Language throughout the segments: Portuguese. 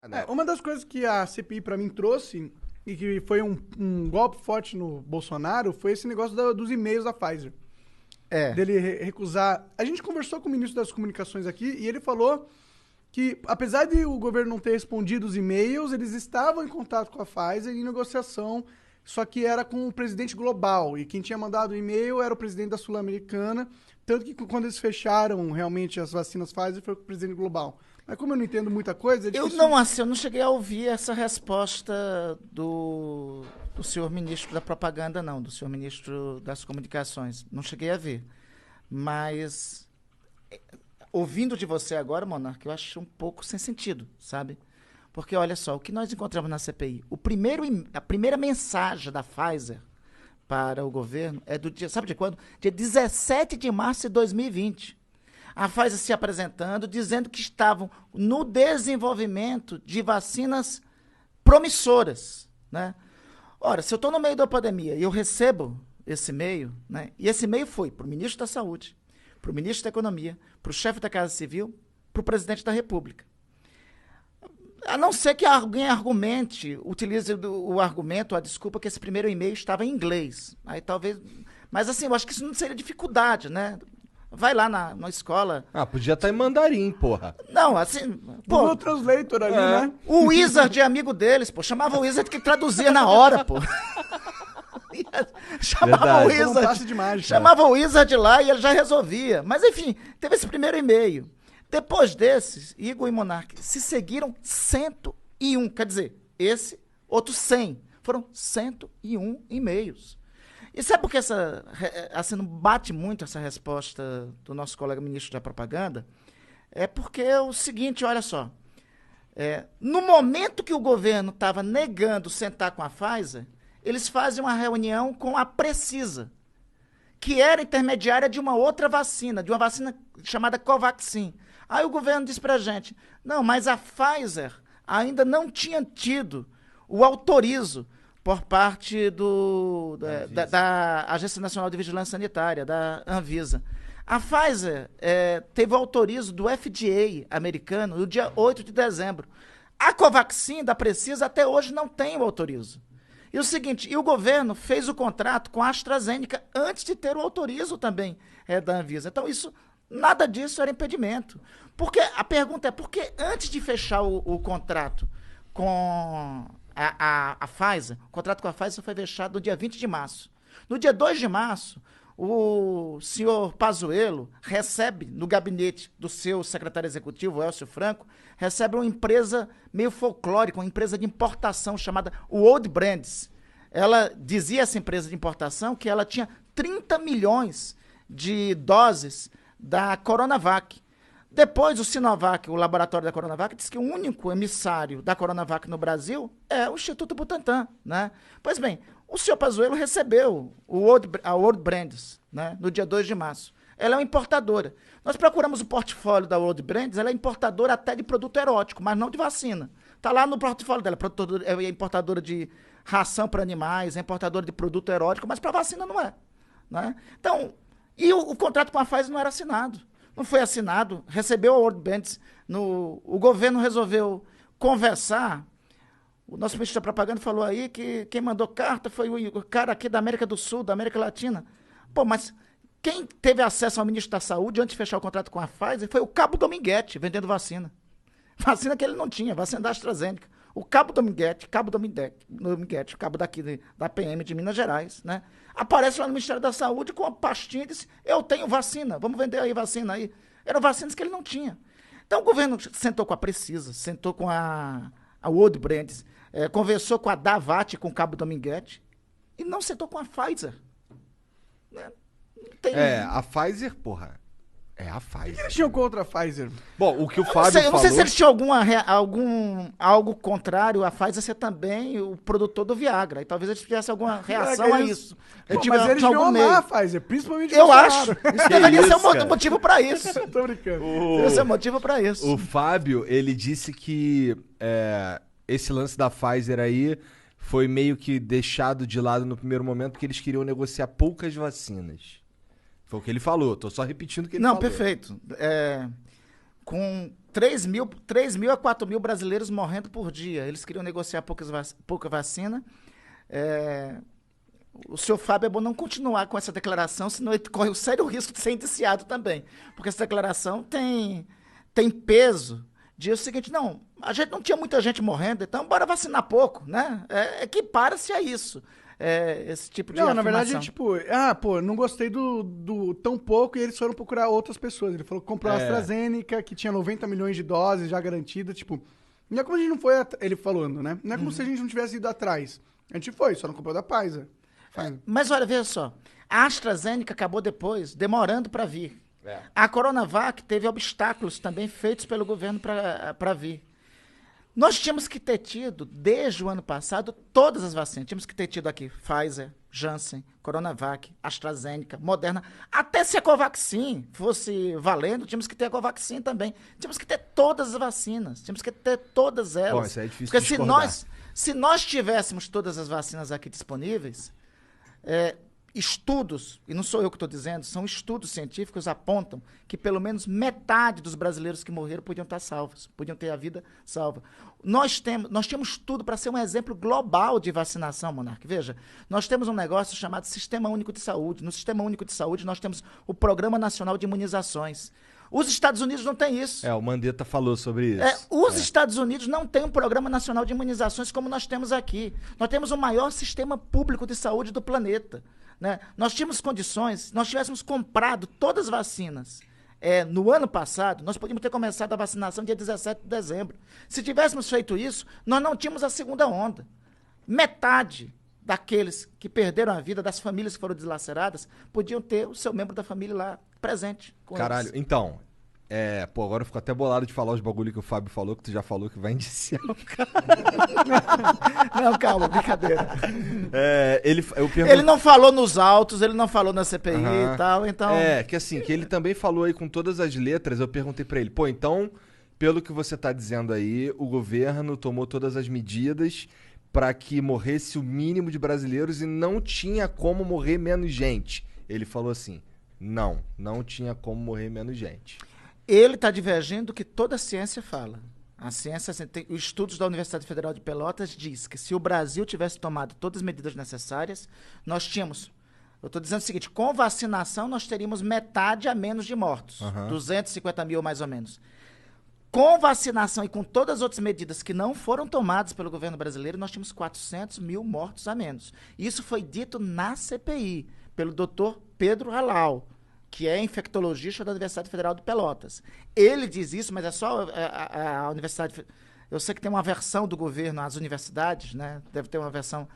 né? Uma das coisas que a CPI pra mim trouxe, e que foi um golpe forte no Bolsonaro, foi esse negócio dos e-mails da Pfizer. Dele recusar. A gente conversou com o ministro das Comunicações aqui e ele falou que, apesar de o governo não ter respondido os e-mails, eles estavam em contato com a Pfizer em negociação, só que era com o presidente global. E quem tinha mandado o e-mail era o presidente da Sul-Americana. Tanto que quando eles fecharam realmente as vacinas Pfizer foi com o presidente global. Mas como eu não entendo muita coisa... Eu não cheguei a ouvir essa resposta do senhor ministro da propaganda, não, do senhor ministro das comunicações. Não cheguei a ver. Mas, ouvindo de você agora, Monarca, eu acho um pouco sem sentido, sabe? Porque, olha só, o que nós encontramos na CPI, a primeira mensagem da Pfizer para o governo é do dia, sabe de quando? Dia 17 de março de 2020. A Pfizer se apresentando, dizendo que estavam no desenvolvimento de vacinas promissoras, né? Ora, se eu estou no meio da pandemia e eu recebo esse e-mail, né? E esse e-mail foi para o ministro da Saúde, para o ministro da Economia, para o chefe da Casa Civil, para o presidente da República. A não ser que alguém utilize o argumento, a desculpa que esse primeiro e-mail estava em inglês. Aí talvez... Mas assim, eu acho que isso não seria dificuldade, né? Vai lá na escola. Podia estar em mandarim, porra. Não, assim... Pô, o translator ali, né? O Wizard é amigo deles, pô. Chamava o Wizard que traduzia na hora, pô. Chamava o Um passe de mágica. Chamava o Wizard lá e ele já resolvia. Mas enfim, teve esse primeiro e-mail. Depois desses, Igor e Monark se seguiram 101. Quer dizer, esse, outro 100. Foram 101 e-mails. E sabe por que assim, não bate muito essa resposta do nosso colega ministro da Propaganda? É porque é o seguinte, olha só. No momento que o governo estava negando sentar com a Pfizer, eles fazem uma reunião com a Precisa, que era intermediária de uma outra vacina, de uma vacina chamada Covaxin. Aí o governo disse pra gente, não, mas a Pfizer ainda não tinha tido o autorizo por parte da Agência Nacional de Vigilância Sanitária, da Anvisa. A Pfizer teve o autorizo do FDA americano no dia 8 de dezembro. A Covaxin da Precisa até hoje não tem o autorizo. E o seguinte, o governo fez o contrato com a AstraZeneca antes de ter o autorizo também da Anvisa. Então, nada disso era impedimento. Porque a pergunta é, por que antes de fechar o contrato com a Pfizer, o contrato com a Pfizer foi fechado no dia 20 de março. No dia 2 de março, o senhor Pazuello recebe no gabinete do seu secretário executivo, Elcio Franco, recebe uma empresa meio folclórica, uma empresa de importação chamada World Brands. Ela dizia, essa empresa de importação, que ela tinha 30 milhões de doses da Coronavac. Depois, o Sinovac, o laboratório da Coronavac, disse que o único emissário da Coronavac no Brasil é o Instituto Butantan, né? Pois bem, o senhor Pazuello recebeu a World Brands, né, no dia 2 de março. Ela é uma importadora. Nós procuramos o portfólio da World Brands, ela é importadora até de produto erótico, mas não de vacina. Está lá no portfólio dela, é importadora de ração para animais, é importadora de produto erótico, mas para vacina não é, né? Então, e o contrato com a Pfizer não era assinado. Não foi assinado, recebeu a World Brands, o governo resolveu conversar. O nosso ministro da Propaganda falou aí que quem mandou carta foi o cara aqui da América do Sul, da América Latina. Pô, mas quem teve acesso ao ministro da Saúde antes de fechar o contrato com a Pfizer foi o Cabo Dominguete, vendendo vacina. Vacina que ele não tinha, vacina da AstraZeneca. O Cabo Dominguete, cabo daqui da PM de Minas Gerais, né? Aparece lá no Ministério da Saúde com a pastinha e disse, eu tenho vacina, vamos vender aí vacina aí. Eram vacinas que ele não tinha. Então o governo sentou com a Precisa, sentou com a World Brands, conversou com a Davat, com o Cabo Dominguete, e não sentou com a Pfizer. Né? A Pfizer, porra, é a Pfizer. O que eles tinham contra a Pfizer? Bom, o que o Fábio falou... Eu não sei se eles tinham algo contrário a Pfizer ser também o produtor do Viagra. E talvez eles tivessem alguma reação a isso. Mas eles deviam amar a Pfizer, principalmente eu acho. Isso deveria ser cara? um motivo pra isso. Tô brincando. Deveria ser um motivo pra isso. O Fábio, ele disse que esse lance da Pfizer aí foi meio que deixado de lado no primeiro momento porque eles queriam negociar poucas vacinas. Foi o que ele falou, tô só repetindo o que ele falou. Não, perfeito. com 3 mil a 4 mil brasileiros morrendo por dia. Eles queriam negociar pouca vacina. O senhor Fábio é bom não continuar com essa declaração, senão ele corre o sério risco de ser indiciado também. Porque essa declaração tem peso de o seguinte, não, a gente não tinha muita gente morrendo, então bora vacinar pouco, né? Equipara-se a isso. Esse tipo de afirmação. Na verdade, tipo, não gostei do tão pouco e eles foram procurar outras pessoas. Ele falou que comprou a AstraZeneca, que tinha 90 milhões de doses já garantidas, tipo, não é como a gente não foi, ele falando, né? Não é como se a gente não tivesse ido atrás. A gente foi, só não comprou da Pfizer. Mas olha, veja só, a AstraZeneca acabou depois, demorando para vir. A Coronavac teve obstáculos também feitos pelo governo para vir. Nós tínhamos que ter tido, desde o ano passado, todas as vacinas. Tínhamos que ter tido aqui Pfizer, Janssen, Coronavac, AstraZeneca, Moderna. Até se a Covaxin fosse valendo, tínhamos que ter a Covaxin também. Tínhamos que ter todas as vacinas. Tínhamos que ter todas elas. Bom, isso é difícil porque de se nós tivéssemos todas as vacinas aqui disponíveis, estudos, e não sou eu que estou dizendo, são estudos científicos, apontam que pelo menos metade dos brasileiros que morreram podiam estar salvos, podiam ter a vida salva. Nós temos tudo para ser um exemplo global de vacinação, Monark. Veja, nós temos um negócio chamado Sistema Único de Saúde. No Sistema Único de Saúde, nós temos o Programa Nacional de Imunizações. Os Estados Unidos não têm isso. O Mandetta falou sobre isso. Os Estados Unidos não têm um Programa Nacional de Imunizações como nós temos aqui. Nós temos o maior sistema público de saúde do planeta. Né? Nós tínhamos condições, nós tivéssemos comprado todas as vacinas no ano passado, nós podíamos ter começado a vacinação dia 17 de dezembro. Se tivéssemos feito isso, nós não tínhamos a segunda onda. Metade daqueles que perderam a vida, das famílias que foram deslaceradas, podiam ter o seu membro da família lá presente com Caralho, eles. Então, agora eu fico até bolado de falar os bagulho que o Fábio falou, que tu já falou que vai indiciar o cara. Não, calma, brincadeira. Ele não falou nos autos, ele não falou na CPI e tal, então... que assim, que ele também falou aí com todas as letras, eu perguntei pra ele, então, pelo que você tá dizendo aí, o governo tomou todas as medidas pra que morresse o mínimo de brasileiros e não tinha como morrer menos gente. Ele falou assim, não tinha como morrer menos gente. Ele está divergindo do que toda a ciência fala. A ciência, os estudos da Universidade Federal de Pelotas diz que se o Brasil tivesse tomado todas as medidas necessárias, nós tínhamos... Eu estou dizendo o seguinte, com vacinação nós teríamos metade a menos de mortos. 250 mil mais ou menos. Com vacinação e com todas as outras medidas que não foram tomadas pelo governo brasileiro, nós tínhamos 400 mil mortos a menos. Isso foi dito na CPI, pelo doutor Pedro Halal, que é infectologista da Universidade Federal de Pelotas. Ele diz isso, mas é só a Universidade... Eu sei que tem uma versão do governo às universidades, né? Deve ter uma versão,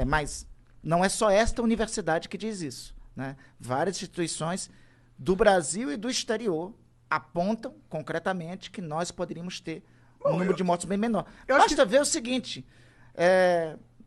mas não é só esta universidade que diz isso, né? Várias instituições do Brasil e do exterior apontam concretamente que nós poderíamos ter um número de mortos bem menor. Basta ver o seguinte...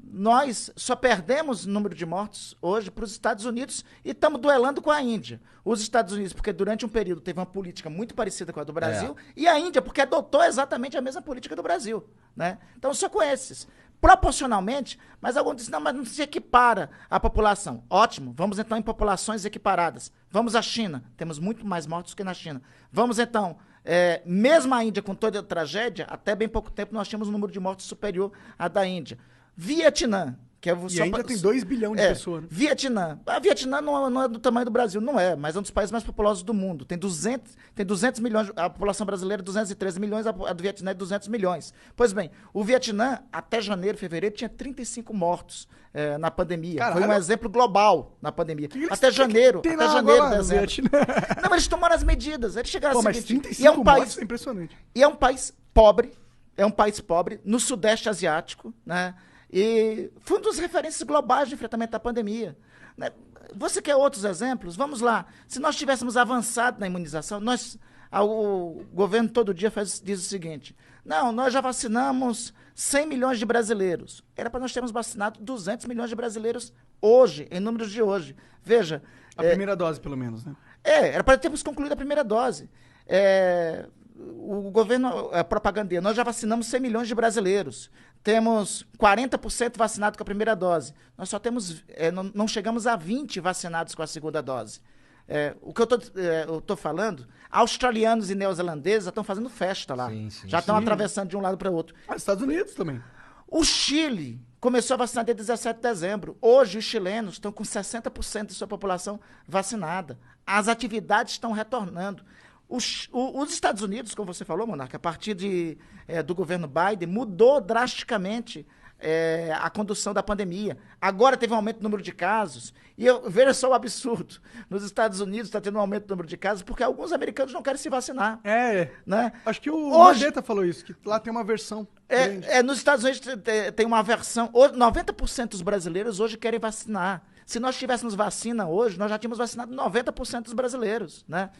Nós só perdemos o número de mortos hoje para os Estados Unidos e estamos duelando com a Índia. Os Estados Unidos, porque durante um período teve uma política muito parecida com a do Brasil, e a Índia, porque adotou exatamente a mesma política do Brasil. Né? Então, só com esses. Proporcionalmente, mas alguns dizem, mas não se equipara a população. Ótimo, vamos então em populações equiparadas. Vamos à China, temos muito mais mortos que na China. Vamos então... mesmo a Índia, com toda a tragédia, até bem pouco tempo nós tínhamos um número de mortos superior à da Índia. Vietnã, que e ainda tem 2 bilhões de pessoas. Né? Vietnã. A Vietnã não é do tamanho do Brasil, não é, mas é um dos países mais populosos do mundo. Tem 200 milhões, a população brasileira é 213 milhões, a do Vietnã é 200 milhões. Pois bem, o Vietnã, até janeiro, fevereiro, tinha 35 mortos na pandemia. Caralho. Foi um exemplo global na pandemia. Até janeiro, dezembro. Não, eles tomaram as medidas. Eles chegaram mas 35 mortos é impressionante. E é um país pobre, no Sudeste Asiático, né? E foi um dos referências globais de enfrentamento da pandemia. Você quer outros exemplos? Vamos lá. Se nós tivéssemos avançado na imunização, o governo todo dia diz o seguinte, nós já vacinamos 100 milhões de brasileiros. Era para nós termos vacinado 200 milhões de brasileiros hoje, em números de hoje. Veja... A primeira dose, pelo menos, né? Era para termos concluído a primeira dose. O governo propagandeia, nós já vacinamos 100 milhões de brasileiros, temos 40% vacinados com a primeira dose, nós só temos, não chegamos a 20 vacinados com a segunda dose. O que eu tô falando, australianos e neozelandeses já estão fazendo festa lá. Já estão atravessando de um lado para o outro. Estados Unidos também. O Chile começou a vacinar dia 17 de dezembro. Hoje, os chilenos estão com 60% de sua população vacinada. As atividades estão retornando. Os Estados Unidos, como você falou, Monarca, a partir do governo Biden, mudou drasticamente a condução da pandemia. Agora teve um aumento no número de casos. E veja só o absurdo. Nos Estados Unidos está tendo um aumento no número de casos porque alguns americanos não querem se vacinar. Né? Acho que o Mandetta falou isso, que lá tem uma versão. Nos Estados Unidos tem uma versão. 90% dos brasileiros hoje querem vacinar. Se nós tivéssemos vacina hoje, nós já tínhamos vacinado 90% dos brasileiros, né?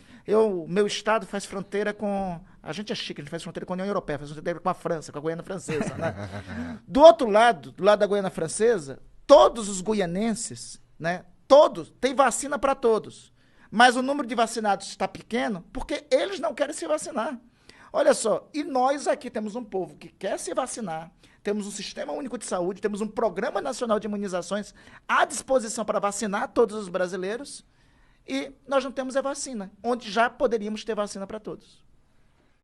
Meu estado faz fronteira com... A gente é chique, a gente faz fronteira com a União Europeia, faz fronteira com a França, com a Guiana Francesa, né? Do outro lado, do lado da Guiana Francesa, todos os guianenses, né? Todos, tem vacina para todos. Mas o número de vacinados está pequeno porque eles não querem se vacinar. Olha só, e nós aqui temos um povo que quer se vacinar, temos um sistema único de saúde, temos um programa nacional de imunizações à disposição para vacinar todos os brasileiros e nós não temos a vacina, onde já poderíamos ter vacina para todos.